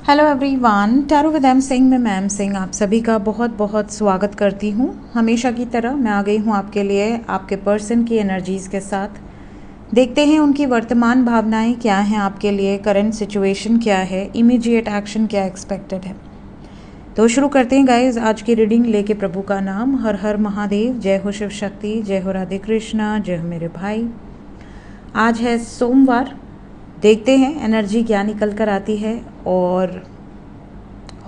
Hello everyone, tarot with M Singh में ma'am Singh आप सभी का बहुत बहुत स्वागत करती हूँ। हमेशा की तरह मैं आ गई हूँ आपके लिए आपके पर्सन की एनर्जीज़ के साथ। देखते हैं उनकी वर्तमान भावनाएं क्या हैं आपके लिए, करंट सिचुएशन क्या है, इमीडिएट एक्शन क्या एक्सपेक्टेड है। तो शुरू करते हैं गाइज आज की रीडिंग लेके प्रभु का नाम। हर हर महादेव, जय हो शिव शक्ति, जय हो राधे कृष्णा, जय हो मेरे भाई। आज है सोमवार। देखते हैं एनर्जी क्या निकल कर आती है और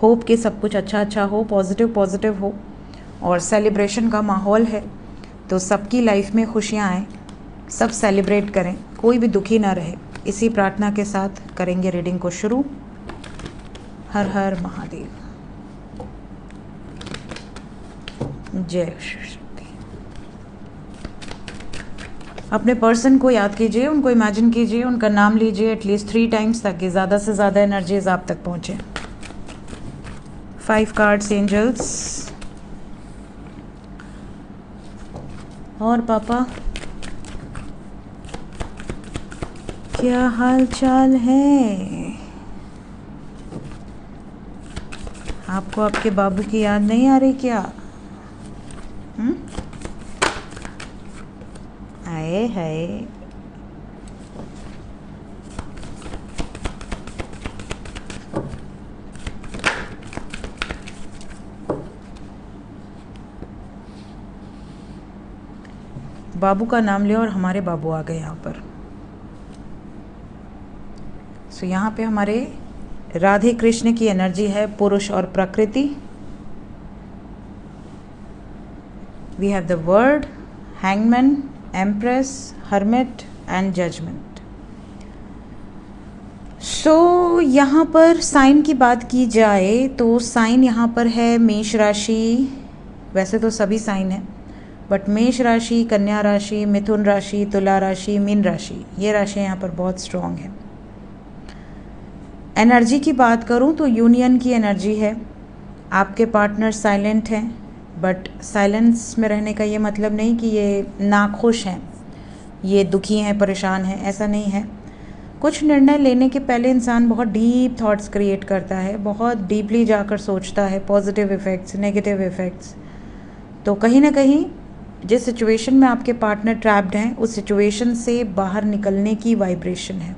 होप कि सब कुछ अच्छा हो, पॉजिटिव हो और सेलिब्रेशन का माहौल है तो सबकी लाइफ में खुशियाँ आएँ, सब सेलिब्रेट करें, कोई भी दुखी ना रहे। इसी प्रार्थना के साथ करेंगे रीडिंग को शुरू। हर हर महादेव, जय श्री शक्ति। अपने पर्सन को याद कीजिए, उनको इमेजिन कीजिए, उनका नाम लीजिए एटलीस्ट 3 टाइम्स ताकि ज़्यादा से ज़्यादा एनर्जीज आप तक पहुँचे। 5 कार्ड्स एंजल्स और पापा, क्या हाल चाल है? आपको आपके बाबू की याद नहीं आ रही क्या? हाय हाय, बाबू का नाम लिया और हमारे बाबू आ गए यहाँ पर। सो यहाँ पे हमारे राधे कृष्ण की एनर्जी है, पुरुष और प्रकृति। We have the world, hangman, empress, hermit and judgement. So यहाँ पर साइन की बात की जाए तो साइन यहाँ पर है मेष राशि। वैसे तो सभी साइन है बट मेष राशि, कन्या राशि, मिथुन राशि, तुला राशि, मीन राशि, ये राशि यहाँ पर बहुत स्ट्रॉन्ग है। एनर्जी की बात करूँ तो यूनियन की एनर्जी है। आपके पार्टनर साइलेंट हैं बट साइलेंस में रहने का ये मतलब नहीं कि ये नाखुश हैं, ये दुखी हैं, परेशान हैं, ऐसा नहीं है। कुछ निर्णय लेने के पहले इंसान बहुत डीप थॉट्स क्रिएट करता है, बहुत डीपली जाकर सोचता है, पॉजिटिव इफ़ेक्ट्स, नेगेटिव इफ़ेक्ट्स। तो कहीं ना कहीं जिस सिचुएशन में आपके पार्टनर ट्रैप्ड हैं उस सिचुएशन से बाहर निकलने की वाइब्रेशन है।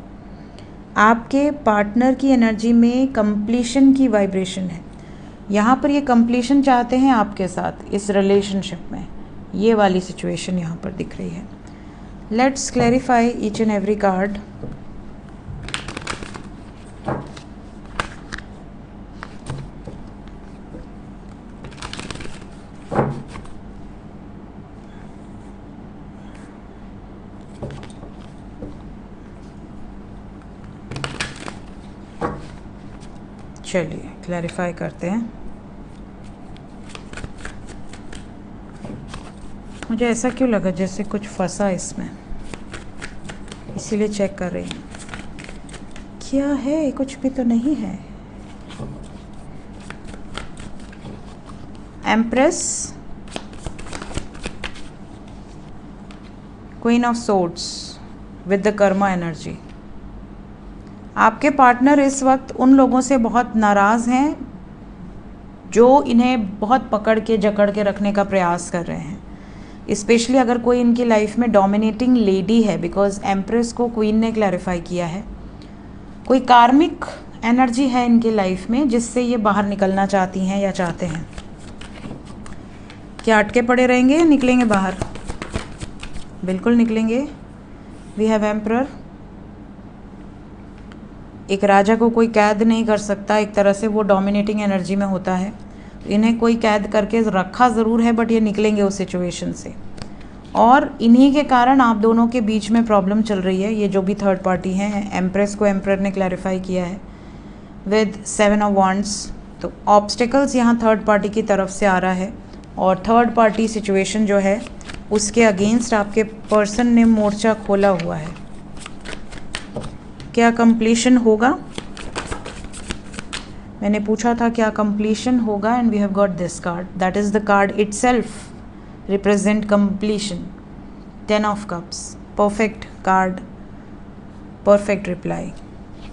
आपके पार्टनर की एनर्जी में कंप्लीशन की वाइब्रेशन है। यहाँ पर ये कंप्लीशन चाहते हैं आपके साथ इस रिलेशनशिप में, ये वाली सिचुएशन यहाँ पर दिख रही है। Let's clarify each and every card. चलिए क्लैरिफाई करते हैं। मुझे ऐसा क्यों लगा जैसे कुछ फंसा इसमें, इसीलिए चेक कर रही हूँ। क्या है? कुछ भी तो नहीं है। Empress, queen of swords with the Karma energy. आपके पार्टनर इस वक्त उन लोगों से बहुत नाराज़ हैं जो इन्हें बहुत पकड़ के जकड़ के रखने का प्रयास कर रहे हैं। स्पेशली अगर कोई इनकी लाइफ में डोमिनेटिंग लेडी है, बिकॉज एम्प्रेस को क्वीन ने क्लैरिफाई किया है। कोई कार्मिक एनर्जी है इनकी लाइफ में जिससे ये बाहर निकलना चाहती हैं या चाहते हैं। क्या अटके पड़े रहेंगे या निकलेंगे बाहर? बिल्कुल निकलेंगे। We have emperor. एक राजा को कोई कैद नहीं कर सकता, एक तरह से वो डोमिनेटिंग एनर्जी में होता है। इन्हें कोई कैद करके रखा ज़रूर है बट ये निकलेंगे उस सिचुएशन से। और इन्हीं के कारण आप दोनों के बीच में प्रॉब्लम चल रही है। ये जो भी थर्ड पार्टी हैं, एम्प्रेस को एम्परर ने क्लैरिफाई किया है विद 7 ऑफ वांड्स। तो ऑब्स्टिकल्स यहाँ थर्ड पार्टी की तरफ से आ रहा है और थर्ड पार्टी सिचुएशन जो है उसके अगेंस्ट आपके पर्सन ने मोर्चा खोला हुआ है। क्या कंप्लीशन होगा? मैंने पूछा था क्या कंप्लीशन होगा and we have got this card. That is the card itself represent completion. 10 of cups, perfect card, perfect reply,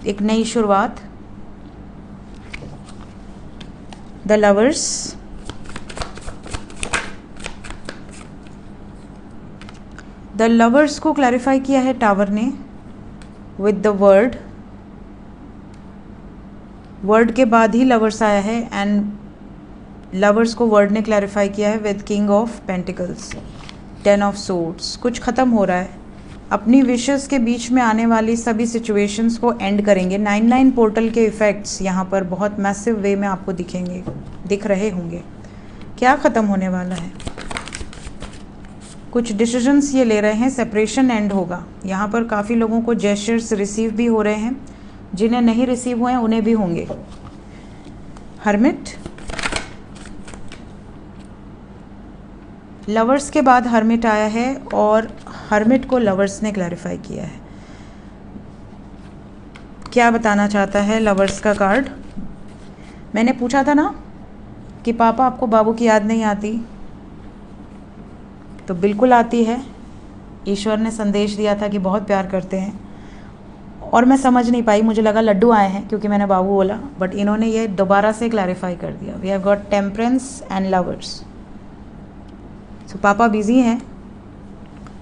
एक नई शुरुआत, द लवर्स, द लवर्स को क्लैरिफाई किया है टावर ने विद द वर्ड, वर्ड के बाद ही लवर्स आया है एंड लवर्स को वर्ड ने क्लैरिफाई किया है with king of pentacles, 10 of swords. कुछ ख़त्म हो रहा है, अपनी विशेस के बीच में आने वाली सभी सिचुएशंस को एंड करेंगे। 9-9 पोर्टल के इफ़ेक्ट्स यहाँ पर बहुत मैसिव वे में आपको दिख रहे होंगे। क्या ख़त्म होने वाला है? कुछ डिसीजंस ये ले रहे हैं, सेपरेशन एंड होगा। यहाँ पर काफ़ी लोगों को जेस्चर्स रिसीव भी हो रहे हैं, जिन्हें नहीं रिसीव हुए हैं उन्हें भी होंगे। हर्मिट, लवर्स के बाद हर्मिट आया है और हर्मिट को लवर्स ने क्लैरिफाई किया है। क्या बताना चाहता है लवर्स का कार्ड? मैंने पूछा था ना कि पापा आपको बाबू की याद नहीं आती, तो बिल्कुल आती है। ईश्वर ने संदेश दिया था कि बहुत प्यार करते हैं और मैं समझ नहीं पाई, मुझे लगा लड्डू आए हैं क्योंकि मैंने बाबू बोला, बट इन्होंने ये दोबारा से क्लैरिफाई कर दिया। We have got temperance and lovers. So पापा बिजी हैं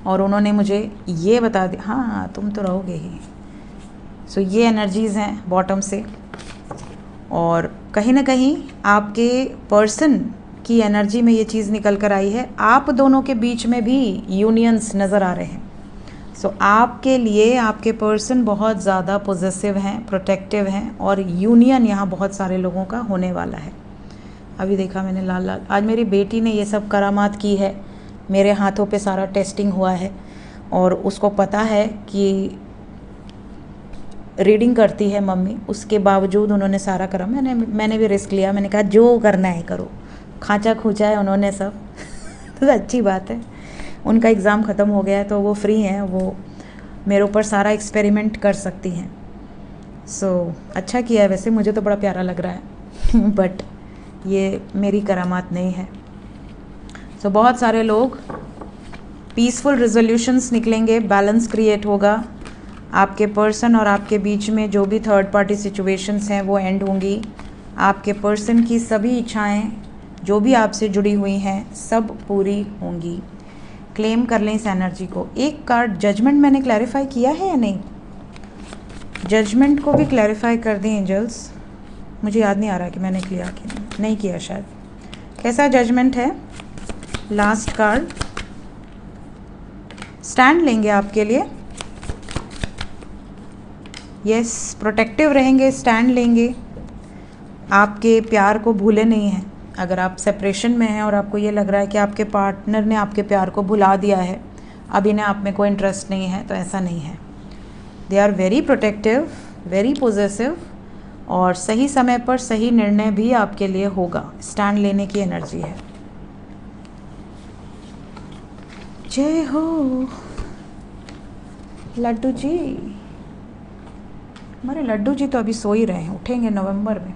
और उन्होंने मुझे ये बता दिया, हाँ तुम तो रहोगे ही। सो ये एनर्जीज़ हैं बॉटम से, और कहीं ना कहीं आपके पर्सन की एनर्जी में ये चीज़ निकल कर आई है। आप दोनों के बीच में भी यूनियंस नज़र आ रहे हैं। सो आपके लिए आपके पर्सन बहुत ज़्यादा पॉजिटिव हैं, प्रोटेक्टिव हैं, और यूनियन यहाँ बहुत सारे लोगों का होने वाला है। अभी देखा मैंने लाल लाल, आज मेरी बेटी ने ये सब करामात की है, मेरे हाथों पे सारा टेस्टिंग हुआ है और उसको पता है कि रीडिंग करती है मम्मी, उसके बावजूद उन्होंने सारा करा। मैंने भी रिस्क लिया, मैंने कहा जो करना है करो, खांचा खूंचा है उन्होंने सब तो अच्छी बात है। उनका एग्ज़ाम ख़त्म हो गया है तो वो फ्री हैं, वो मेरे ऊपर सारा एक्सपेरिमेंट कर सकती हैं। सो अच्छा किया है, वैसे मुझे तो बड़ा प्यारा लग रहा है बट ये मेरी करामात नहीं है। सो बहुत सारे लोग पीसफुल रिजोल्यूशंस निकलेंगे, बैलेंस क्रिएट होगा आपके पर्सन और आपके बीच में। जो भी थर्ड पार्टी सिचुएशंस हैं वो एंड होंगी। आपके पर्सन की सभी इच्छाएं जो भी आपसे जुड़ी हुई हैं सब पूरी होंगी। क्लेम कर लें इस एनर्जी को। एक कार्ड जजमेंट मैंने क्लैरिफाई किया है या नहीं? जजमेंट को भी क्लैरिफाई कर दें एंजल्स। मुझे याद नहीं आ रहा कि मैंने किया कि नहीं किया शायद। कैसा जजमेंट है? लास्ट कार्ड, स्टैंड लेंगे आपके लिए। यस, प्रोटेक्टिव रहेंगे, स्टैंड लेंगे, आपके प्यार को भूले नहीं हैं। अगर आप सेपरेशन में हैं और आपको ये लग रहा है कि आपके पार्टनर ने आपके प्यार को भुला दिया है, अब इन्हें आप में कोई इंटरेस्ट नहीं है, तो ऐसा नहीं है। They are very protective, very positive, और सही समय पर सही निर्णय भी आपके लिए होगा। स्टैंड लेने की एनर्जी है। जय हो लड्डू जी। हमारे लड्डू जी तो अभी सो ही रहे हैं, उठेंगे नवंबर में,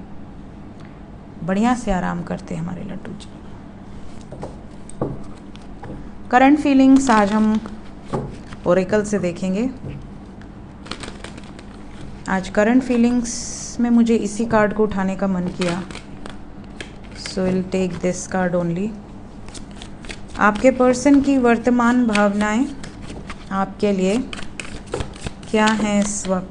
बढ़िया से आराम करते हैं हमारे लड्डू जी। करंट फीलिंग्स आज हम ओरेकल से देखेंगे। आज करंट फीलिंग्स में मुझे इसी कार्ड को उठाने का मन किया, so will take this card only. आपके पर्सन की वर्तमान भावनाएं आपके लिए क्या हैं इस वक्त?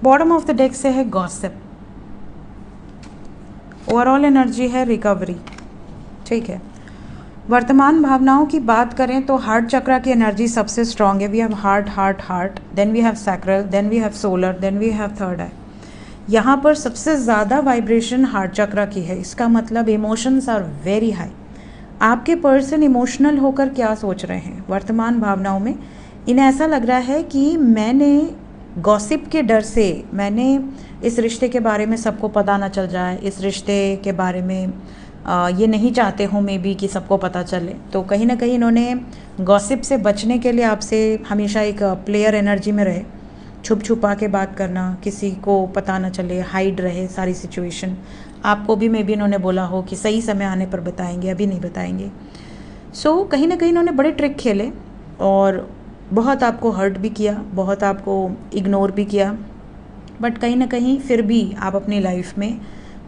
बॉटम ऑफ द डेक से है गॉसिप। ओवरऑल एनर्जी है रिकवरी। ठीक है, वर्तमान भावनाओं की बात करें तो हार्ट चक्रा की एनर्जी सबसे स्ट्रांग है। We have heart heart heart, then we have sacral, then we have solar, then we have third eye. यहाँ पर सबसे ज़्यादा वाइब्रेशन हार्ट चक्रा की है। इसका मतलब इमोशंस आर वेरी हाई। आपके पर्सन इमोशनल होकर क्या सोच रहे हैं वर्तमान भावनाओं में? इन्हें ऐसा लग रहा है कि मैंने गॉसिप के डर से, मैंने इस रिश्ते के बारे में सबको पता ना चल जाए, इस रिश्ते के बारे में ये नहीं चाहते हो मे बी कि सबको पता चले, तो कहीं ना कहीं इन्होंने गॉसिप से बचने के लिए आपसे हमेशा एक प्लेयर एनर्जी में रहे छुप छुपा के बात करना, किसी को पता ना चले, हाइड रहे सारी सिचुएशन। आपको भी मे भी इन्होंने बोला हो कि सही समय आने पर बताएंगे, अभी नहीं बताएंगे। सो कहीं ना कहीं इन्होंने बड़े ट्रिक खेले और बहुत आपको हर्ट भी किया, बहुत आपको इग्नोर भी किया, बट कहीं ना कहीं फिर भी आप अपनी लाइफ में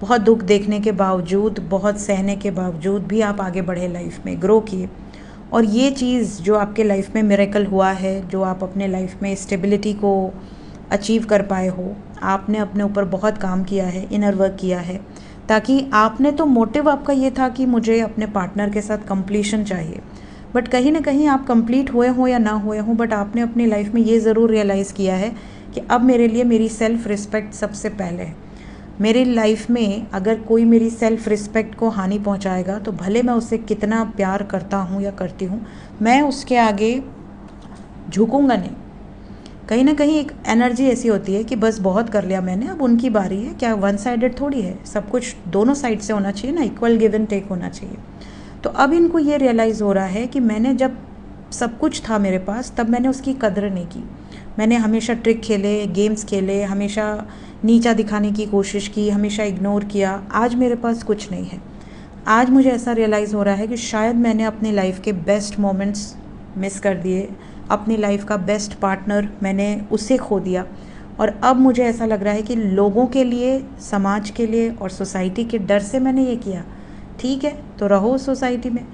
बहुत दुख देखने के बावजूद, बहुत सहने के बावजूद भी आप आगे बढ़े, लाइफ में ग्रो किए। और ये चीज़ जो आपके लाइफ में मिरेकल हुआ है, जो आप अपने लाइफ में स्टेबिलिटी को अचीव कर पाए हो, आपने अपने ऊपर बहुत काम किया है, इनर वर्क किया है, ताकि आपने तो मोटिव आपका ये था कि मुझे अपने पार्टनर के साथ कंप्लीशन चाहिए, बट कहीं ना कहीं आप कंप्लीट हुए हो या ना हुए हो, बट आपने अपनी लाइफ में ये ज़रूर रियलाइज़ किया है कि अब मेरे लिए मेरी सेल्फ़ रिस्पेक्ट सबसे पहले है। मेरी लाइफ में अगर कोई मेरी सेल्फ़ रिस्पेक्ट को हानि पहुंचाएगा तो भले मैं उससे कितना प्यार करता हूं या करती हूं, मैं उसके आगे झुकूंगा नहीं। कहीं ना कहीं एक एनर्जी ऐसी होती है कि बस बहुत कर लिया मैंने, अब उनकी बारी है। क्या वन साइडेड थोड़ी है, सब कुछ दोनों साइड से होना चाहिए ना, इक्वल गिव एंड टेक होना चाहिए। तो अब इनको ये रियलाइज़ हो रहा है कि मैंने जब सब कुछ था मेरे पास तब मैंने उसकी कदर नहीं की। मैंने हमेशा ट्रिक खेले, गेम्स खेले, हमेशा नीचा दिखाने की कोशिश की, हमेशा इग्नोर किया। आज मेरे पास कुछ नहीं है। आज मुझे ऐसा रियलाइज़ हो रहा है कि शायद मैंने अपनी लाइफ के बेस्ट मोमेंट्स मिस कर दिए, अपनी लाइफ का बेस्ट पार्टनर मैंने उससे खो दिया। और अब मुझे ऐसा लग रहा है कि लोगों के लिए, समाज के लिए और सोसाइटी के डर से मैंने ये किया। ठीक है, तो रहो सोसाइटी में।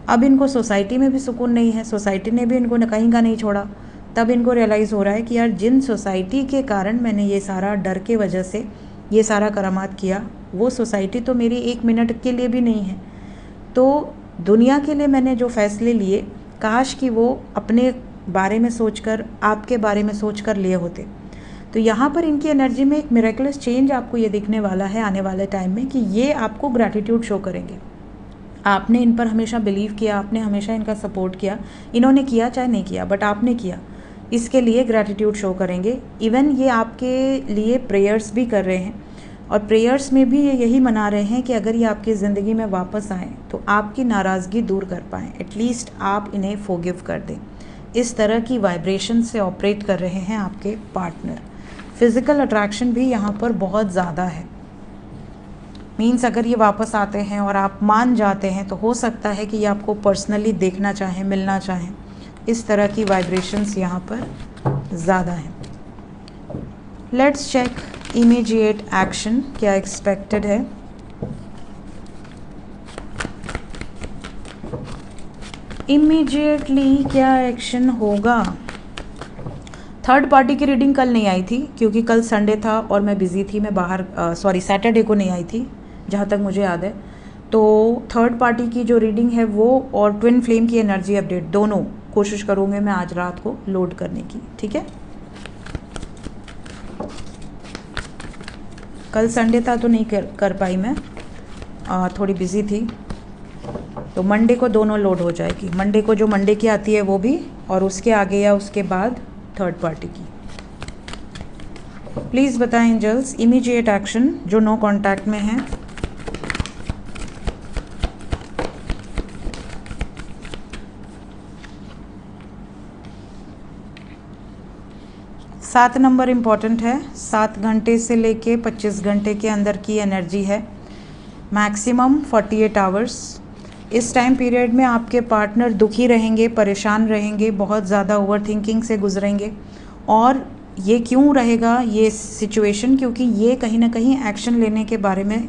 अब इनको सोसाइटी में भी सुकून नहीं है, सोसाइटी ने भी इनको कहीं का नहीं छोड़ा। तब इनको रियलाइज़ हो रहा है कि यार जिन सोसाइटी के कारण मैंने ये सारा डर के वजह से ये सारा करामात किया, वो सोसाइटी तो मेरी एक मिनट के लिए भी नहीं है। तो दुनिया के लिए मैंने जो फैसले लिए, काश कि वो अपने बारे में सोचकर, आपके बारे में सोचकर लिए होते। तो यहाँ पर इनकी एनर्जी में एक मिरेकुलस चेंज आपको ये दिखने वाला है आने वाले टाइम में, कि ये आपको ग्रैटिट्यूड शो करेंगे। आपने इन पर हमेशा बिलीव किया, आपने हमेशा इनका सपोर्ट किया, इन्होंने किया चाहे नहीं किया, बट आपने किया, इसके लिए ग्रैटिट्यूड शो करेंगे। इवन ये आपके लिए प्रेयर्स भी कर रहे हैं, और प्रेयर्स में भी ये यही मना रहे हैं कि अगर ये आपकी ज़िंदगी में वापस आएँ तो आपकी नाराज़गी दूर कर पाएँ, एटलीस्ट आप इन्हें फॉरगिव कर दें। इस तरह की वाइब्रेशन से ऑपरेट कर रहे हैं आपके पार्टनर। फिज़िकल अट्रैक्शन भी यहाँ पर बहुत ज़्यादा है। मीन्स अगर ये वापस आते हैं और आप मान जाते हैं तो हो सकता है कि ये आपको पर्सनली देखना चाहें, मिलना चाहें। इस तरह की वाइब्रेशंस यहाँ पर ज़्यादा हैं। लेट्स चेक इमीडिएट एक्शन क्या एक्सपेक्टेड है। इमीडिएटली क्या एक्शन होगा। थर्ड पार्टी की रीडिंग कल नहीं आई थी क्योंकि कल संडे था और मैं बिज़ी थी, मैं बाहर सैटरडे को नहीं आई थी जहाँ तक मुझे याद है। तो थर्ड पार्टी की जो रीडिंग है वो और ट्विन फ्लेम की एनर्जी अपडेट दोनों कोशिश करूँगी मैं आज रात को लोड करने की, ठीक है। कल संडे था तो नहीं कर पाई मैं, थोड़ी बिज़ी थी। तो मंडे को दोनों लोड हो जाएगी। मंडे को जो मंडे की आती है वो भी, और उसके आगे या उसके बाद थर्ड पार्टी की। प्लीज़ बताएं एंजल्स इमीडिएट एक्शन जो नो कांटेक्ट में है। सात नंबर इम्पॉर्टेंट है। 7 घंटे से लेके 25 घंटे के अंदर की एनर्जी है, मैक्सिमम 48 आवर्स। इस टाइम पीरियड में आपके पार्टनर दुखी रहेंगे, परेशान रहेंगे, बहुत ज़्यादा ओवरथिंकिंग से गुजरेंगे। और ये क्यों रहेगा ये सिचुएशन, क्योंकि ये कहीं ना कहीं एक्शन लेने के बारे में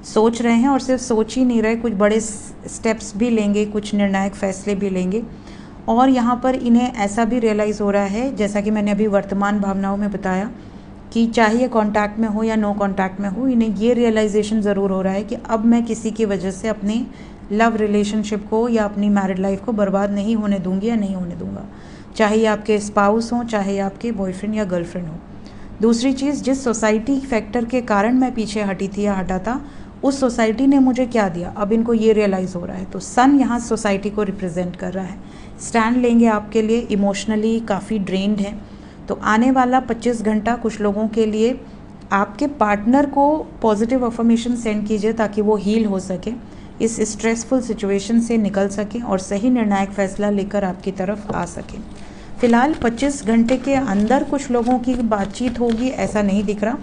सोच रहे हैं, और सिर्फ सोच ही नहीं रहे, कुछ बड़े स्टेप्स भी लेंगे, कुछ निर्णायक फैसले भी लेंगे। और यहाँ पर इन्हें ऐसा भी रियलाइज़ हो रहा है, जैसा कि मैंने अभी वर्तमान भावनाओं में बताया, कि चाहे ये कॉन्टैक्ट में हो या नो कॉन्टैक्ट में हो, इन्हें ये रियलाइजेशन ज़रूर हो रहा है कि अब मैं किसी की वजह से अपने लव रिलेशनशिप को या अपनी मैरिड लाइफ को बर्बाद नहीं होने दूंगी या नहीं होने दूंगा, चाहे ये आपके स्पाउस हों, चाहे आपके बॉयफ्रेंड या गर्लफ्रेंड हो। दूसरी चीज़, जिस सोसाइटी फैक्टर के कारण मैं पीछे हटी थी या हटा था, उस सोसाइटी ने मुझे क्या दिया, अब इनको ये रियलाइज़ हो रहा है। तो सन यहाँ सोसाइटी को रिप्रेजेंट कर रहा है। स्टैंड लेंगे आपके लिए, इमोशनली काफ़ी ड्रेन्ड हैं। तो आने वाला 25 घंटा कुछ लोगों के लिए आपके पार्टनर को पॉजिटिव अफर्मेशन सेंड कीजिए ताकि वो हील हो सके, इस स्ट्रेसफुल सिचुएशन से निकल सकें और सही निर्णायक फैसला लेकर आपकी तरफ आ सकें। फ़िलहाल 25 घंटे के अंदर कुछ लोगों की बातचीत होगी ऐसा नहीं दिख रहा,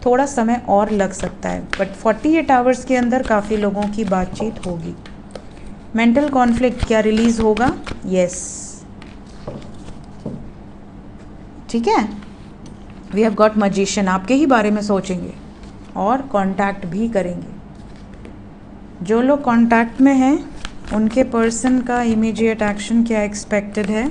थोड़ा समय और लग सकता है, बट 48 आवर्स के अंदर काफ़ी लोगों की बातचीत होगी। मेंटल कॉन्फ्लिक्ट क्या रिलीज़ होगा? यस, ठीक है। वी हैव गॉट मैजिशियन, आपके ही बारे में सोचेंगे और कांटेक्ट भी करेंगे। जो लोग कांटेक्ट में हैं उनके पर्सन का इमीडिएट एक्शन क्या एक्सपेक्टेड है?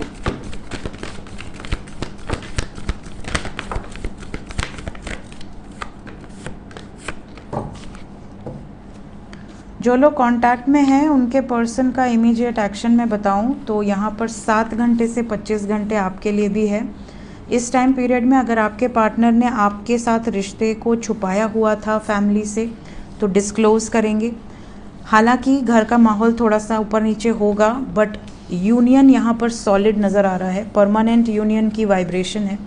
जो लोग कांटेक्ट में हैं उनके पर्सन का इमीडिएट एक्शन मैं बताऊं तो यहाँ पर 7 घंटे से 25 घंटे आपके लिए भी है। इस टाइम पीरियड में अगर आपके पार्टनर ने आपके साथ रिश्ते को छुपाया हुआ था फैमिली से तो डिस्क्लोज़ करेंगे। हालांकि घर का माहौल थोड़ा सा ऊपर नीचे होगा, बट यूनियन यहाँ पर सॉलिड नज़र आ रहा है, परमानेंट यूनियन की वाइब्रेशन है।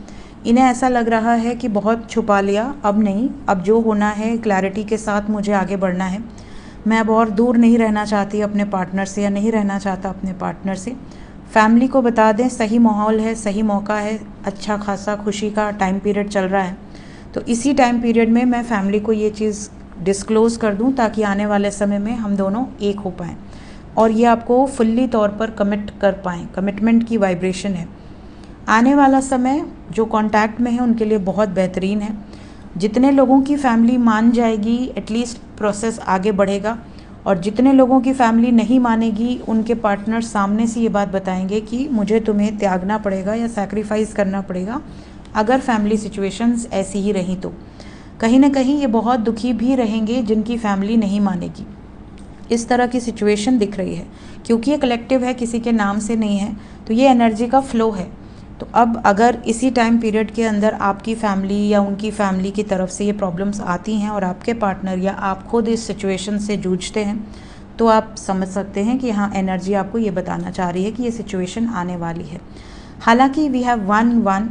इन्हें ऐसा लग रहा है कि बहुत छुपा लिया, अब नहीं, अब जो होना है क्लैरिटी के साथ मुझे आगे बढ़ना है। मैं अब और दूर नहीं रहना चाहती अपने पार्टनर से या नहीं रहना चाहता अपने पार्टनर से। फैमिली को बता दें सही माहौल है, सही मौका है, अच्छा खासा खुशी का टाइम पीरियड चल रहा है, तो इसी टाइम पीरियड में मैं फैमिली को ये चीज़ डिस्क्लोज़ कर दूं ताकि आने वाले समय में हम दोनों एक हो पाएँ और ये आपको फुल्ली तौर पर कमिट कर पाएँ। कमिटमेंट की वाइब्रेशन है। आने वाला समय जो कांटेक्ट में है उनके लिए बहुत बेहतरीन है। जितने लोगों की फैमिली मान जाएगी एटलीस्ट प्रोसेस आगे बढ़ेगा, और जितने लोगों की फैमिली नहीं मानेगी उनके पार्टनर सामने से ये बात बताएंगे कि मुझे तुम्हें त्यागना पड़ेगा या सैक्रिफाइस करना पड़ेगा अगर फैमिली सिचुएशंस ऐसी ही रहीं तो। कहीं ना कहीं ये बहुत दुखी भी रहेंगे जिनकी फैमिली नहीं मानेगी। इस तरह की सिचुएशन दिख रही है, क्योंकि ये कलेक्टिव है, किसी के नाम से नहीं है, तो ये एनर्जी का फ्लो है। तो अब अगर इसी टाइम पीरियड के अंदर आपकी फैमिली या उनकी फैमिली की तरफ से ये प्रॉब्लम्स आती हैं और आपके पार्टनर या आप खुद इस सिचुएशन से जूझते हैं, तो आप समझ सकते हैं कि हाँ, एनर्जी आपको ये बताना चाह रही है कि ये सिचुएशन आने वाली है। हालांकि वी हैव 1-1,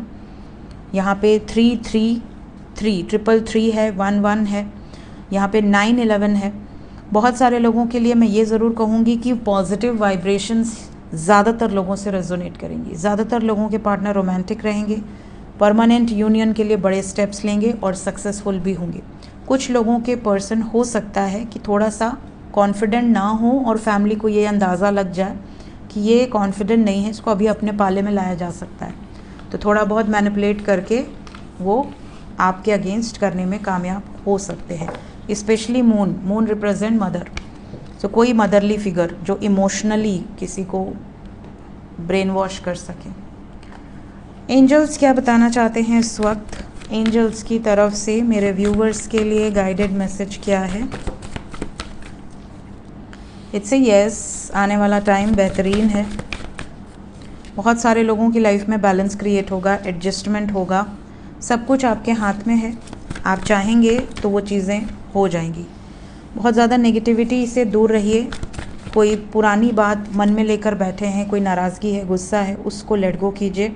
यहाँ पे 3-3-3, 3-3 है, 1-1 है, यहाँ पे 9-11 है। बहुत सारे लोगों के लिए मैं ये ज़रूर कहूँगी कि पॉजिटिव वाइब्रेशंस ज़्यादातर लोगों से रेजोनेट करेंगी। ज़्यादातर लोगों के पार्टनर रोमांटिक रहेंगे, परमानेंट यूनियन के लिए बड़े स्टेप्स लेंगे और सक्सेसफुल भी होंगे। कुछ लोगों के पर्सन हो सकता है कि थोड़ा सा कॉन्फिडेंट ना हो और फैमिली को ये अंदाज़ा लग जाए कि ये कॉन्फिडेंट नहीं है, इसको अभी अपने पाले में लाया जा सकता है, तो थोड़ा बहुत मैनिपुलेट करके वो आपके अगेंस्ट करने में कामयाब हो सकते हैं। स्पेशली मून रिप्रेजेंट मदर, तो कोई मदरली फिगर जो इमोशनली किसी को ब्रेन वॉश कर सके। एंजल्स क्या बताना चाहते हैं इस वक्त? एंजल्स की तरफ से मेरे व्यूवर्स के लिए गाइडेड मैसेज क्या है? इट्स ए यस, आने वाला टाइम बेहतरीन है। बहुत सारे लोगों की लाइफ में बैलेंस क्रिएट होगा, एडजस्टमेंट होगा, सब कुछ आपके हाथ में है। आप चाहेंगे तो वो चीज़ें हो जाएंगी। बहुत ज़्यादा नेगेटिविटी से दूर रहिए। कोई पुरानी बात मन में लेकर बैठे हैं, कोई नाराज़गी है, गुस्सा है, उसको लेट गो कीजिए।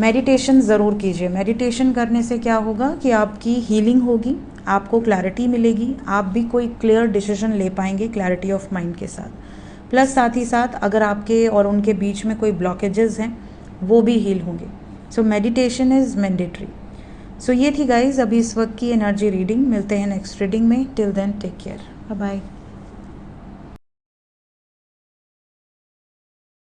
मेडिटेशन ज़रूर कीजिए। मेडिटेशन करने से क्या होगा कि आपकी हीलिंग होगी, आपको क्लैरिटी मिलेगी, आप भी कोई क्लियर डिसीजन ले पाएंगे क्लैरिटी ऑफ माइंड के साथ। प्लस साथ ही साथ अगर आपके और उनके बीच में कोई ब्लॉकेजेस हैं वो भी हील होंगे। So meditation is mandatory. So ये थी गाइज अभी इस वक्त की एनर्जी रीडिंग। मिलते हैं नेक्स्ट रीडिंग में। Till then take care, bye bye.